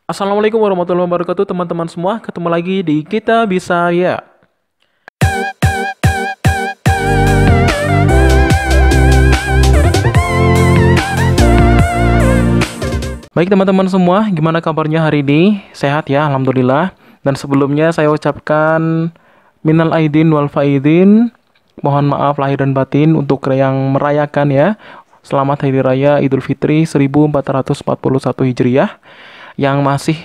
Assalamualaikum warahmatullahi wabarakatuh teman-teman semua. Ketemu lagi di Kita Bisa Ya. Baik teman-teman semua, gimana kabarnya hari ini? Sehat ya, alhamdulillah. Dan sebelumnya saya ucapkan minal aidin wal faidin. Mohon maaf lahir dan batin untuk yang merayakan ya. Selamat Hari Raya Idul Fitri 1441 Hijriah yang masih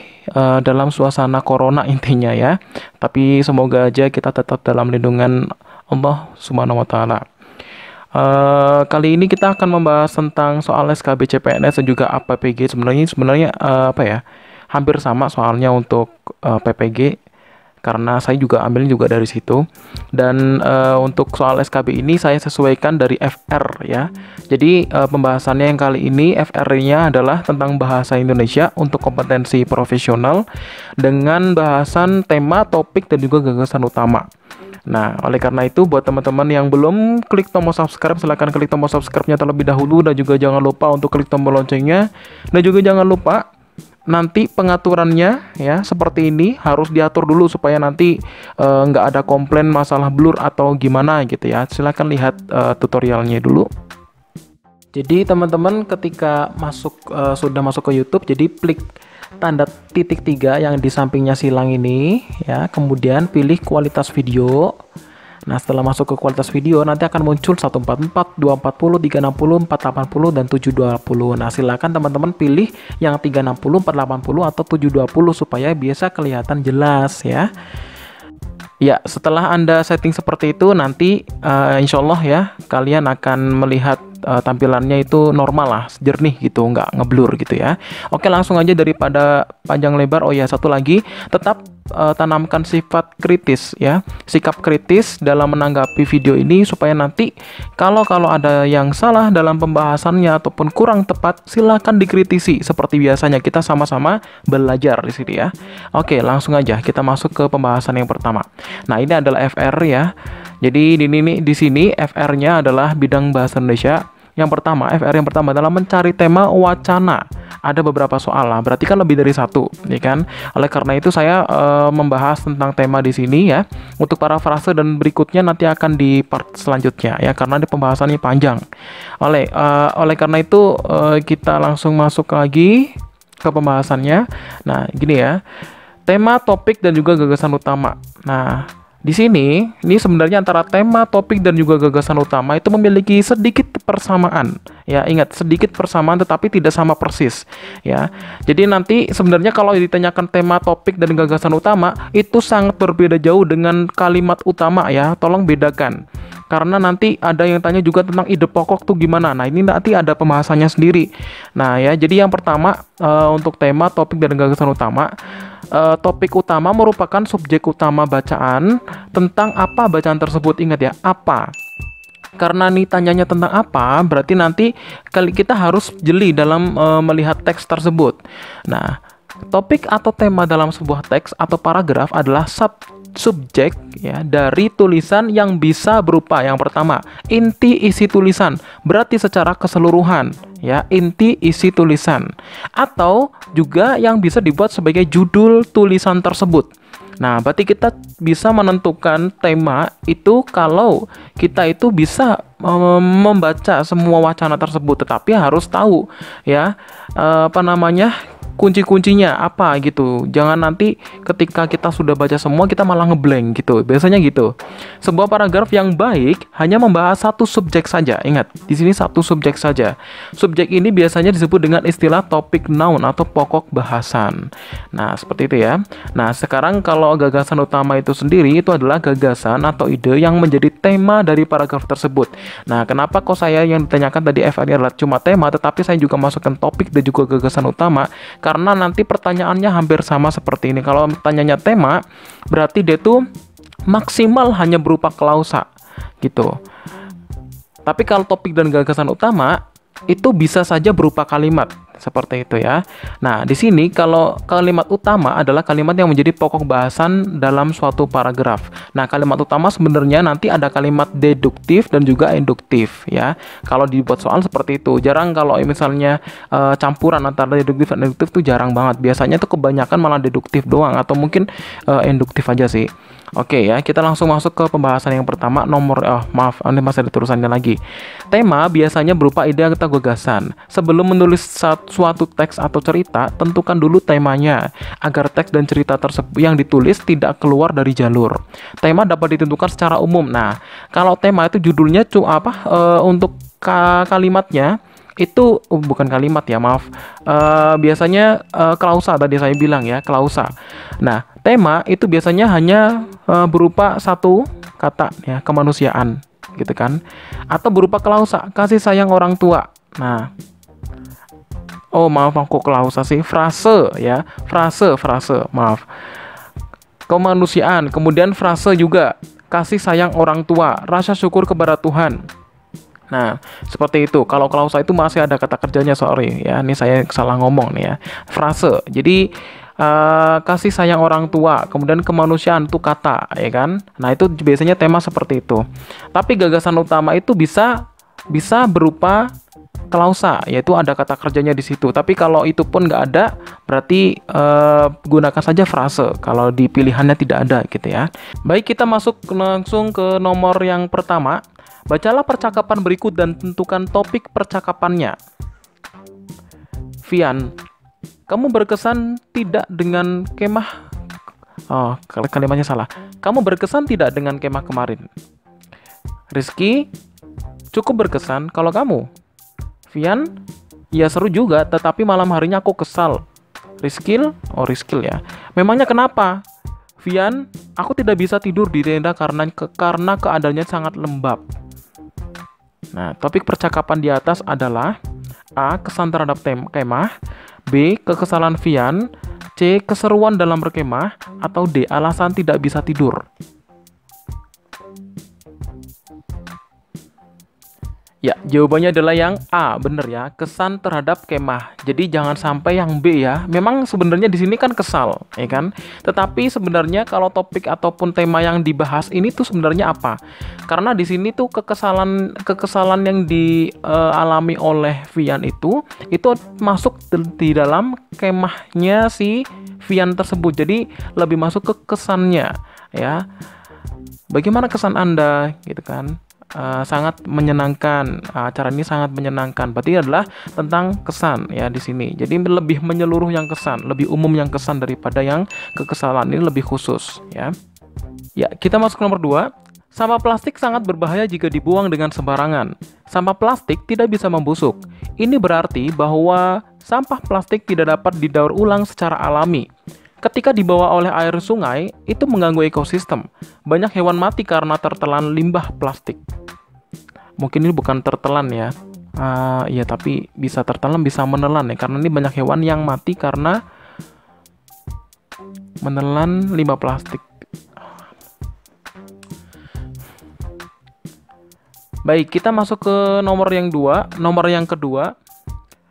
dalam suasana corona intinya ya. Tapi semoga aja kita tetap dalam lindungan Allah Subhanahu wa taala. Kali ini kita akan membahas tentang soal SKB CPNS dan juga APPG. Sebenarnya apa ya? Hampir sama soalnya untuk PPG karena saya juga ambilnya juga dari situ. Dan untuk soal SKB ini saya sesuaikan dari FR ya. Jadi pembahasannya yang kali ini FR-nya adalah tentang bahasa Indonesia untuk kompetensi profesional dengan bahasan tema, topik dan juga gagasan utama. Nah, oleh karena itu buat teman-teman yang belum klik tombol subscribe, silahkan klik tombol subscribe-nya terlebih dahulu dan juga jangan lupa untuk klik tombol loncengnya. Dan juga jangan lupa nanti pengaturannya ya seperti ini harus diatur dulu supaya nanti nggak ada komplain masalah blur atau gimana gitu ya. Silahkan lihat tutorialnya dulu. Jadi teman-teman ketika sudah masuk ke YouTube, jadi klik tanda titik 3 yang di sampingnya silang ini ya, kemudian pilih kualitas video. Nah, setelah masuk ke kualitas video nanti akan muncul 144, 240, 360, 480 dan 720. Nah, silakan teman-teman pilih yang 360, 480 atau 720 supaya bisa kelihatan jelas ya. Ya, setelah Anda setting seperti itu nanti insya Allah ya kalian akan melihat tampilannya itu normal lah, jernih gitu, nggak ngeblur gitu ya. Oke, langsung aja daripada panjang lebar. Oh ya, satu lagi, tetap tanamkan sifat kritis ya, sikap kritis dalam menanggapi video ini supaya nanti kalau ada yang salah dalam pembahasannya ataupun kurang tepat, silakan dikritisi seperti biasanya. Kita sama-sama belajar di sini ya. Oke, langsung aja kita masuk ke pembahasan yang pertama. Nah, ini adalah FR ya. Jadi di sini FR-nya adalah bidang bahasa Indonesia. Yang pertama, FR yang pertama adalah mencari tema wacana. Ada beberapa soal lah, berarti kan lebih dari satu, ya kan? Oleh karena itu saya membahas tentang tema di sini ya. Untuk parafrase dan berikutnya nanti akan di part selanjutnya ya, karena ini pembahasannya panjang. Oleh karena itu kita langsung masuk lagi ke pembahasannya. Nah, gini ya. Tema, topik dan juga gagasan utama. Nah, di sini, ini sebenarnya antara tema, topik, dan juga gagasan utama itu memiliki sedikit persamaan. Ya, ingat, sedikit persamaan tetapi tidak sama persis. Ya, jadi nanti sebenarnya kalau ditanyakan tema, topik, dan gagasan utama, itu sangat berbeda jauh dengan kalimat utama ya. Tolong bedakan. Karena nanti ada yang tanya juga tentang ide pokok tuh gimana. Nah, ini nanti ada pembahasannya sendiri. Nah, ya, jadi yang pertama untuk tema, topik, dan gagasan utama. Topik utama merupakan subjek utama bacaan. Tentang apa bacaan tersebut, ingat ya, apa. Karena nih tanyanya tentang apa, berarti nanti kita harus jeli dalam melihat teks tersebut. Nah, topik atau tema dalam sebuah teks atau paragraf adalah subjek ya dari tulisan yang bisa berupa yang pertama inti isi tulisan, berarti secara keseluruhan ya, inti isi tulisan, atau juga yang bisa dibuat sebagai judul tulisan tersebut. Nah, berarti kita bisa menentukan tema itu kalau kita itu bisa membaca semua wacana tersebut, tetapi harus tahu ya kunci-kuncinya apa gitu. Jangan nanti ketika kita sudah baca semua kita malah ngeblank gitu. Biasanya gitu. Sebuah paragraf yang baik hanya membahas satu subjek saja. Ingat, di sini satu subjek saja. Subjek ini biasanya disebut dengan istilah topik noun atau pokok bahasan. Nah, seperti itu ya. Nah, sekarang kalau gagasan utama itu sendiri itu adalah gagasan atau ide yang menjadi tema dari paragraf tersebut. Nah, kenapa kok saya yang ditanyakan tadi FR adalah cuma tema, tetapi saya juga masukkan topik dan juga gagasan utama? Karena nanti pertanyaannya hampir sama seperti ini. Kalau tanyanya tema, berarti dia tuh maksimal hanya berupa klausa gitu. Tapi kalau topik dan gagasan utama itu bisa saja berupa kalimat seperti itu ya. Nah, di sini kalau kalimat utama adalah kalimat yang menjadi pokok bahasan dalam suatu paragraf. Nah, kalimat utama sebenarnya nanti ada kalimat deduktif dan juga induktif ya. Kalau dibuat soal seperti itu, jarang kalau misalnya campuran antara deduktif dan induktif tuh jarang banget. Biasanya tuh kebanyakan malah deduktif doang atau mungkin induktif aja sih. Oke ya, kita langsung masuk ke pembahasan yang pertama. Ini masih ada terusannya lagi. Tema biasanya berupa ide atau gagasan. Sebelum menulis suatu teks atau cerita, tentukan dulu temanya agar teks dan cerita tersebut yang ditulis tidak keluar dari jalur. Tema dapat ditentukan secara umum. Nah, kalau tema itu judulnya untuk kalimatnya itu bukan kalimat ya, maaf. Biasanya klausa tadi saya bilang ya, klausa. Nah, tema itu biasanya hanya berupa satu kata ya, kemanusiaan gitu kan. Atau berupa klausa, kasih sayang orang tua. Nah, kok klausa sih? Frase ya, frase, maaf. Kemanusiaan, kemudian frase juga, kasih sayang orang tua, rasa syukur kepada Tuhan. Nah, seperti itu. Kalau klausa itu masih ada kata kerjanya, sorry ya. Ini saya salah ngomong nih ya. Frase. Jadi kasih sayang orang tua, kemudian kemanusiaan itu kata, ya kan? Nah, itu biasanya tema seperti itu. Tapi gagasan utama itu bisa berupa klausa, yaitu ada kata kerjanya di situ. Tapi kalau itu pun nggak ada, berarti gunakan saja frase kalau di pilihannya tidak ada gitu ya. Baik, kita masuk langsung ke nomor yang pertama. Bacalah percakapan berikut dan tentukan topik percakapannya. Vian, kamu berkesan tidak dengan kemah... kalimatnya salah. Kamu berkesan tidak dengan kemah kemarin? Rizky, cukup berkesan. Kalau kamu? Vian, ya seru juga, tetapi malam harinya aku kesal. Rizkil ya. Memangnya kenapa? Vian, aku tidak bisa tidur di tenda karena keadaannya sangat lembab. Nah, topik percakapan di atas adalah A. Kesan terhadap kemah, B. Kekesalan Vian, C. Keseruan dalam berkemah, atau D. Alasan tidak bisa tidur. Ya, jawabannya adalah yang A, bener ya, kesan terhadap kemah. Jadi jangan sampai yang B ya. Memang sebenarnya di sini kan kesal, ya kan? Tetapi sebenarnya kalau topik ataupun tema yang dibahas ini tuh sebenarnya apa? Karena di sini tuh kekesalan yang dialami oleh Vian itu masuk di dalam kemahnya si Vian tersebut. Jadi lebih masuk ke kesannya, ya. Bagaimana kesan Anda, gitu kan? Sangat menyenangkan. Acara ini sangat menyenangkan. Berarti adalah tentang kesan ya di sini. Jadi lebih menyeluruh yang kesan, lebih umum yang kesan daripada yang kekesalan, ini lebih khusus ya. Ya, kita masuk ke nomor 2. Sampah plastik sangat berbahaya jika dibuang dengan sembarangan. Sampah plastik tidak bisa membusuk. Ini berarti bahwa sampah plastik tidak dapat didaur ulang secara alami. Ketika dibawa oleh air sungai, itu mengganggu ekosistem. Banyak hewan mati karena tertelan limbah plastik. Mungkin ini bukan tertelan ya. Iya, tapi bisa tertelan, bisa menelan ya. Karena ini banyak hewan yang mati karena menelan limbah plastik. Baik, kita masuk ke nomor yang kedua.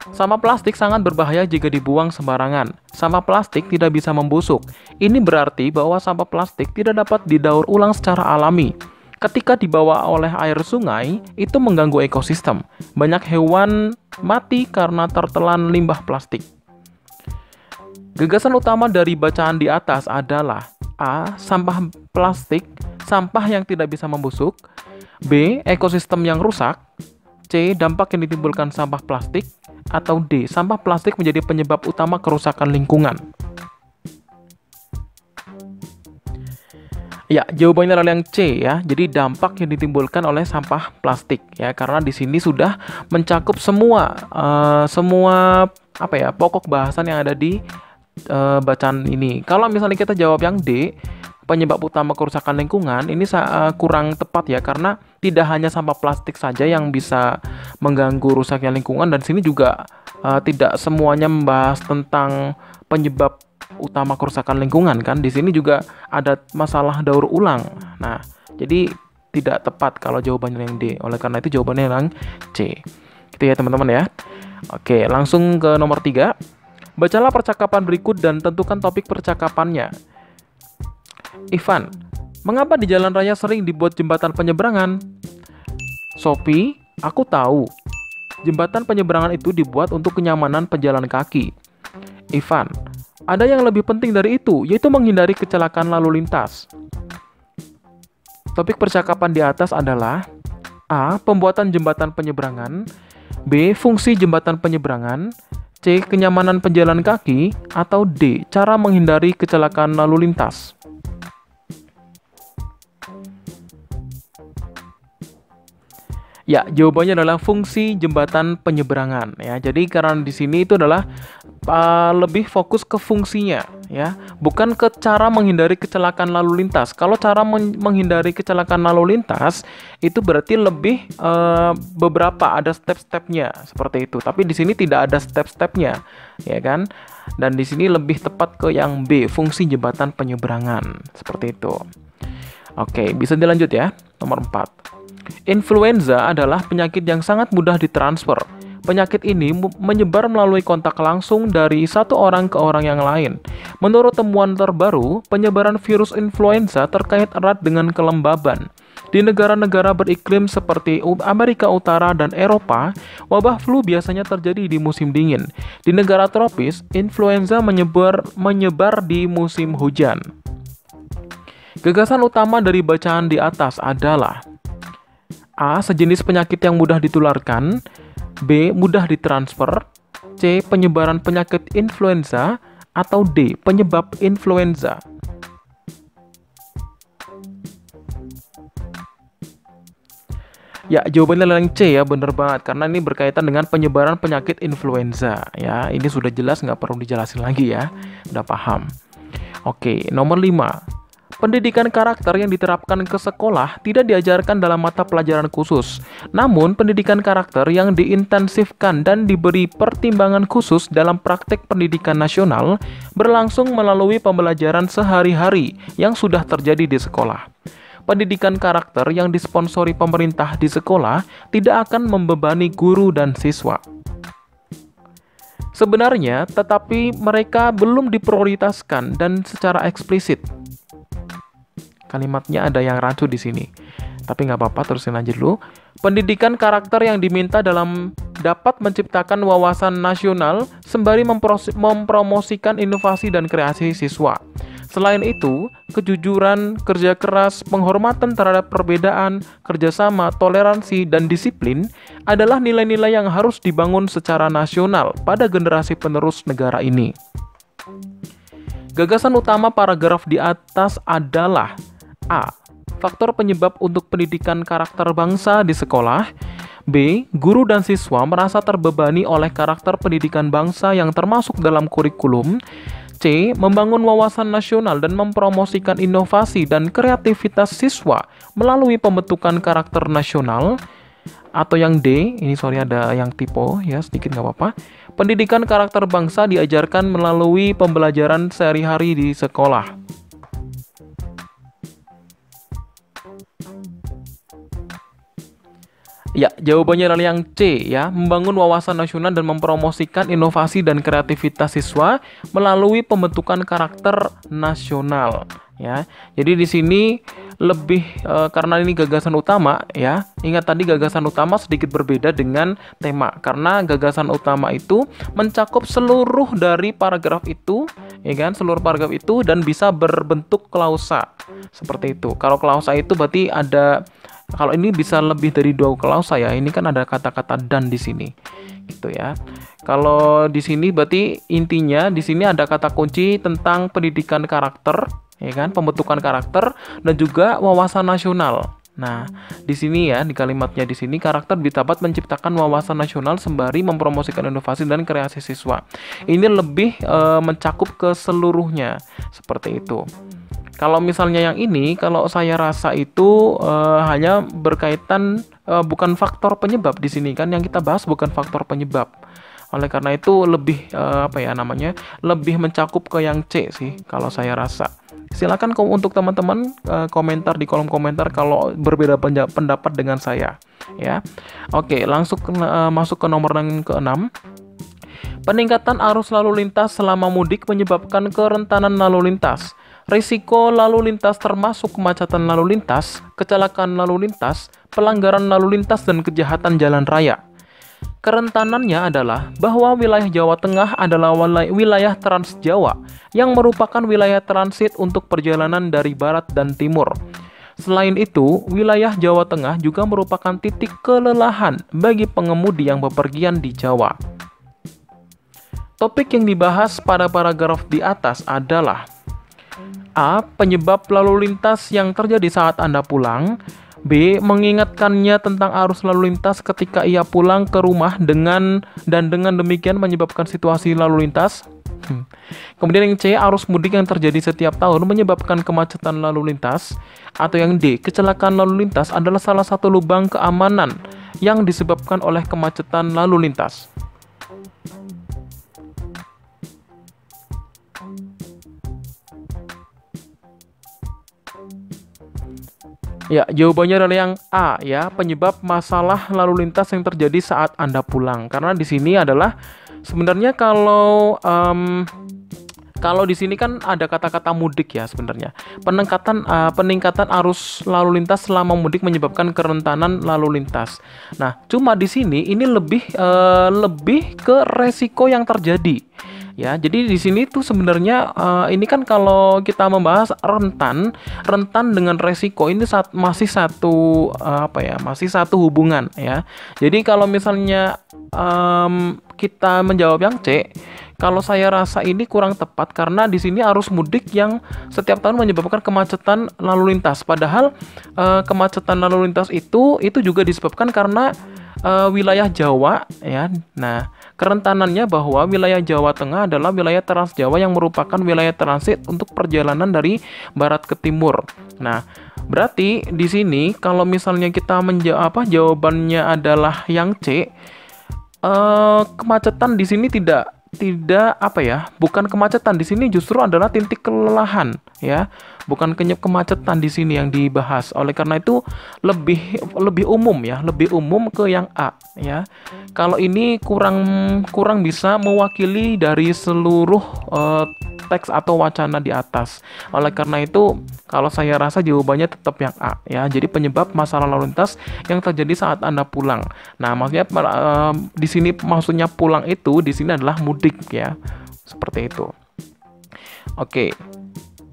Sampah plastik sangat berbahaya jika dibuang sembarangan. Sampah plastik tidak bisa membusuk. Ini berarti bahwa sampah plastik tidak dapat didaur ulang secara alami. Ketika dibawa oleh air sungai, itu mengganggu ekosistem. Banyak hewan mati karena tertelan limbah plastik. Gagasan utama dari bacaan di atas adalah A. Sampah plastik, sampah yang tidak bisa membusuk. B. Ekosistem yang rusak. C. Dampak yang ditimbulkan sampah plastik. Atau D. Sampah plastik menjadi penyebab utama kerusakan lingkungan. Ya, jawabannya adalah yang C ya. Jadi dampak yang ditimbulkan oleh sampah plastik ya, karena di sini sudah mencakup semua pokok bahasan yang ada di bacaan ini. Kalau misalnya kita jawab yang D, penyebab utama kerusakan lingkungan, ini kurang tepat ya, karena tidak hanya sampah plastik saja yang bisa mengganggu rusaknya lingkungan, dan sini juga tidak semuanya membahas tentang penyebab utama kerusakan lingkungan kan. Di sini juga ada masalah daur ulang. Nah, jadi tidak tepat kalau jawabannya yang D. Oleh karena itu jawabannya yang C. Gitu ya teman-teman ya. Oke, langsung ke nomor 3. Bacalah percakapan berikut dan tentukan topik percakapannya. Ivan, mengapa di jalan raya sering dibuat jembatan penyeberangan? Sophie, aku tahu. Jembatan penyeberangan itu dibuat untuk kenyamanan pejalan kaki. Ivan, ada yang lebih penting dari itu, yaitu menghindari kecelakaan lalu lintas. Topik percakapan di atas adalah A. Pembuatan jembatan penyeberangan, B. Fungsi jembatan penyeberangan, C. Kenyamanan pejalan kaki, atau D. Cara menghindari kecelakaan lalu lintas. Ya, jawabannya adalah fungsi jembatan penyeberangan ya. Jadi karena di sini itu adalah lebih fokus ke fungsinya ya, bukan ke cara menghindari kecelakaan lalu lintas. Kalau cara menghindari kecelakaan lalu lintas itu berarti lebih beberapa ada step-stepnya seperti itu. Tapi di sini tidak ada step-stepnya ya kan. Dan di sini lebih tepat ke yang B, fungsi jembatan penyeberangan seperti itu. Oke, bisa dilanjut ya. Nomor 4. Influenza adalah penyakit yang sangat mudah ditransfer. Penyakit ini menyebar melalui kontak langsung dari satu orang ke orang yang lain. Menurut temuan terbaru, penyebaran virus influenza terkait erat dengan kelembaban. Di negara-negara beriklim seperti Amerika Utara dan Eropa, wabah flu biasanya terjadi di musim dingin. Di negara tropis, influenza menyebar di musim hujan. Gagasan utama dari bacaan di atas adalah A. Sejenis penyakit yang mudah ditularkan, B. Mudah ditransfer, C. Penyebaran penyakit influenza, atau D. Penyebab influenza. Ya, jawabannya adalah yang C ya, bener banget. Karena ini berkaitan dengan penyebaran penyakit influenza ya. Ini sudah jelas, nggak perlu dijelasin lagi ya. Udah paham. Oke, nomor 5. Pendidikan karakter yang diterapkan ke sekolah tidak diajarkan dalam mata pelajaran khusus. Namun, pendidikan karakter yang diintensifkan dan diberi pertimbangan khusus dalam praktek pendidikan nasional berlangsung melalui pembelajaran sehari-hari yang sudah terjadi di sekolah. Pendidikan karakter yang disponsori pemerintah di sekolah tidak akan membebani guru dan siswa. Sebenarnya, tetapi mereka belum diprioritaskan dan secara eksplisit. Kalimatnya ada yang rancu di sini. Tapi nggak apa-apa, terusin aja dulu. Pendidikan karakter yang diminta dapat menciptakan wawasan nasional sembari mempromosikan inovasi dan kreasi siswa. Selain itu, kejujuran, kerja keras, penghormatan terhadap perbedaan, kerjasama, toleransi, dan disiplin adalah nilai-nilai yang harus dibangun secara nasional pada generasi penerus negara ini. Gagasan utama paragraf di atas adalah A. Faktor penyebab untuk pendidikan karakter bangsa di sekolah. B. Guru dan siswa merasa terbebani oleh karakter pendidikan bangsa yang termasuk dalam kurikulum. C. Membangun wawasan nasional dan mempromosikan inovasi dan kreativitas siswa melalui pembentukan karakter nasional. Atau yang D, ini sorry ada yang typo ya, sedikit nggak apa-apa. Pendidikan karakter bangsa diajarkan melalui pembelajaran sehari-hari di sekolah. Ya, jawabannya adalah yang C ya, membangun wawasan nasional dan mempromosikan inovasi dan kreativitas siswa melalui pembentukan karakter nasional ya. Jadi di sini lebih karena ini gagasan utama ya. Ingat tadi gagasan utama sedikit berbeda dengan tema karena gagasan utama itu mencakup seluruh dari paragraf itu ya kan, seluruh paragraf itu dan bisa berbentuk klausa. Seperti itu. Kalau klausa itu berarti kalau ini bisa lebih dari 2 klausa ya. Ini kan ada kata-kata dan di sini. Gitu ya. Kalau di sini berarti intinya di sini ada kata kunci tentang pendidikan karakter, ya kan? Pembentukan karakter dan juga wawasan nasional. Nah, di sini ya, di kalimatnya di sini karakter dapat menciptakan wawasan nasional sembari mempromosikan inovasi dan kreasi siswa. Ini lebih mencakup ke seluruhnya. Seperti itu. Kalau misalnya yang ini, kalau saya rasa itu hanya berkaitan bukan faktor penyebab di sini kan yang kita bahas bukan faktor penyebab. Oleh karena itu lebih lebih mencakup ke yang C sih kalau saya rasa. Silakan untuk teman-teman komentar di kolom komentar kalau berbeda pendapat dengan saya. ya. Oke, langsung masuk ke nomor yang ke-6. Peningkatan arus lalu lintas selama mudik menyebabkan kerentanan lalu lintas. Risiko lalu lintas termasuk kemacetan lalu lintas, kecelakaan lalu lintas, pelanggaran lalu lintas, dan kejahatan jalan raya. Kerentanannya adalah bahwa wilayah Jawa Tengah adalah wilayah Trans Jawa yang merupakan wilayah transit untuk perjalanan dari barat dan timur. Selain itu, wilayah Jawa Tengah juga merupakan titik kelelahan bagi pengemudi yang bepergian di Jawa. Topik yang dibahas pada paragraf di atas adalah A. Penyebab lalu lintas yang terjadi saat Anda pulang. B. Mengingatkannya tentang arus lalu lintas ketika ia pulang ke rumah dengan demikian menyebabkan situasi lalu lintas. Kemudian yang C. Arus mudik yang terjadi setiap tahun menyebabkan kemacetan lalu lintas. Atau yang D. Kecelakaan lalu lintas adalah salah satu lubang keamanan yang disebabkan oleh kemacetan lalu lintas. Ya, jawabannya adalah yang A ya, penyebab masalah lalu lintas yang terjadi saat Anda pulang. Karena di sini adalah sebenarnya kalau di sini kan ada kata-kata mudik ya sebenarnya. Peningkatan arus lalu lintas selama mudik menyebabkan kerentanan lalu lintas. Nah, cuma di sini ini lebih ke resiko yang terjadi. Ya, jadi di sini tuh sebenarnya ini kan kalau kita membahas rentan dengan resiko ini masih satu hubungan ya. Jadi kalau misalnya kita menjawab yang C, kalau saya rasa ini kurang tepat karena di sini arus mudik yang setiap tahun menyebabkan kemacetan lalu lintas. Padahal kemacetan lalu lintas itu juga disebabkan karena wilayah Jawa ya. Nah, kerentanannya bahwa wilayah Jawa Tengah adalah wilayah Trans Jawa yang merupakan wilayah transit untuk perjalanan dari barat ke timur. Nah, berarti di sini kalau misalnya kita jawabannya adalah yang C, kemacetan di sini bukan kemacetan di sini, justru adalah titik kelelahan ya, bukan kemacetan di sini yang dibahas. Oleh karena itu lebih umum ya, lebih umum ke yang A ya. Kalau ini kurang bisa mewakili dari seluruh teks atau wacana di atas. Oleh karena itu, kalau saya rasa jawabannya tetap yang A ya. Jadi penyebab masalah lalu lintas yang terjadi saat Anda pulang. Nah, maksudnya di sini maksudnya pulang itu di sini adalah mudik ya. Seperti itu. Oke.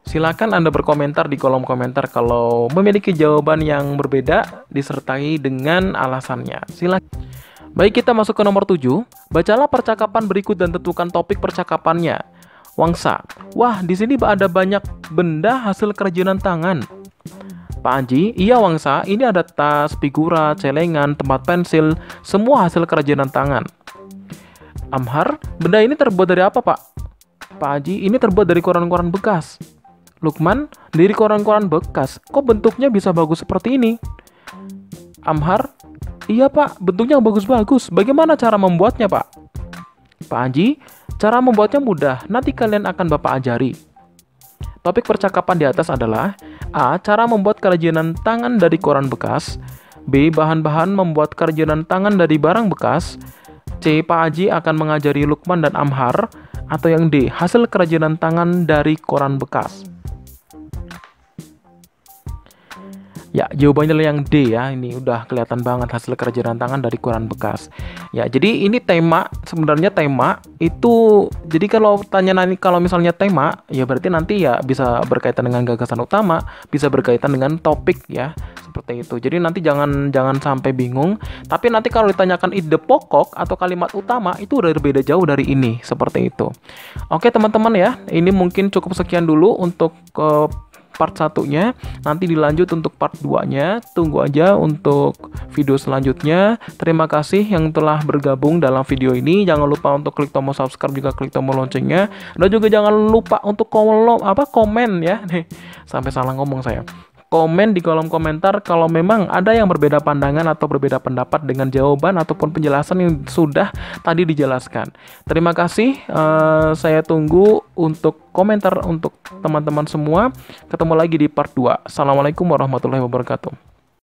Silakan Anda berkomentar di kolom komentar kalau memiliki jawaban yang berbeda disertai dengan alasannya. Silakan. Baik, kita masuk ke nomor 7. Bacalah percakapan berikut dan tentukan topik percakapannya. Wangsa, wah di sini ada banyak benda hasil kerajinan tangan. Pak Anji, iya Wangsa, ini ada tas, figura, celengan, tempat pensil, semua hasil kerajinan tangan. Amhar, benda ini terbuat dari apa Pak? Pak Haji, ini terbuat dari koran-koran bekas. Lukman, dari koran-koran bekas, kok bentuknya bisa bagus seperti ini? Amhar, iya Pak, bentuknya bagus-bagus. Bagaimana cara membuatnya Pak? Pak Haji, cara membuatnya mudah, nanti kalian akan Bapak ajari. Topik percakapan di atas adalah A. Cara membuat kerajinan tangan dari koran bekas. B. Bahan-bahan membuat kerajinan tangan dari barang bekas. C. Pak Haji akan mengajari Lukman dan Amhar. Atau yang D. Hasil kerajinan tangan dari koran bekas. Ya, jawabannya adalah yang D ya. Ini udah kelihatan banget hasil kerajinan tangan dari koran bekas. Ya, jadi ini sebenarnya tema itu, jadi kalau misalnya tema, ya berarti nanti ya bisa berkaitan dengan gagasan utama, bisa berkaitan dengan topik ya. Seperti itu. Jadi nanti jangan sampai bingung. Tapi nanti kalau ditanyakan ide pokok atau kalimat utama itu udah berbeda jauh dari ini. Seperti itu. Oke, teman-teman ya. Ini mungkin cukup sekian dulu untuk part 1-nya, nanti dilanjut untuk part 2-nya. Tunggu aja untuk video selanjutnya. Terima kasih yang telah bergabung dalam video ini. Jangan lupa untuk klik tombol subscribe, juga klik tombol loncengnya. Dan juga jangan lupa untuk komen ya. Sampai salah ngomong saya. Komen di kolom komentar kalau memang ada yang berbeda pandangan atau berbeda pendapat dengan jawaban ataupun penjelasan yang sudah tadi dijelaskan. Terima kasih, saya tunggu untuk komentar untuk teman-teman semua. Ketemu lagi di part 2. Assalamualaikum warahmatullahi wabarakatuh.